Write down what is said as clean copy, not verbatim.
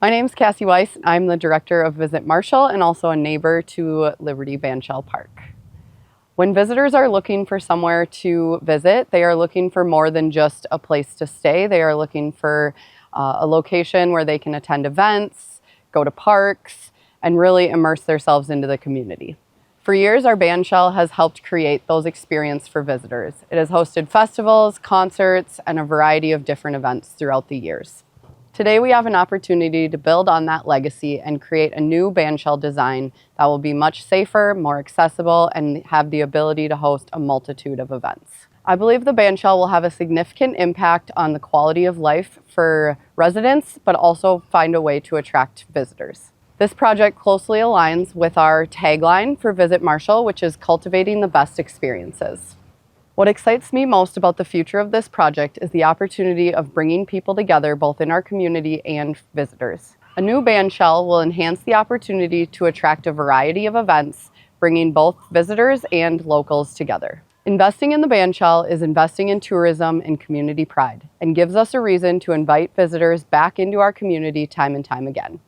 My name's Cassi Weiss. I'm the director of Visit Marshall and also a neighbor to Liberty Bandshell Park. When visitors are looking for somewhere to visit, they are looking for more than just a place to stay. They are looking for a location where they can attend events, go to parks, and really immerse themselves into the community. For years, our Bandshell has helped create those experiences for visitors. It has hosted festivals, concerts, and a variety of different events throughout the years. Today, we have an opportunity to build on that legacy and create a new Bandshell design that will be much safer, more accessible, and have the ability to host a multitude of events. I believe the Bandshell will have a significant impact on the quality of life for residents, but also find a way to attract visitors. This project closely aligns with our tagline for Visit Marshall, which is cultivating the best experiences. What excites me most about the future of this project is the opportunity of bringing people together both in our community and visitors. A new Bandshell will enhance the opportunity to attract a variety of events, bringing both visitors and locals together. Investing in the Bandshell is investing in tourism and community pride and gives us a reason to invite visitors back into our community time and time again.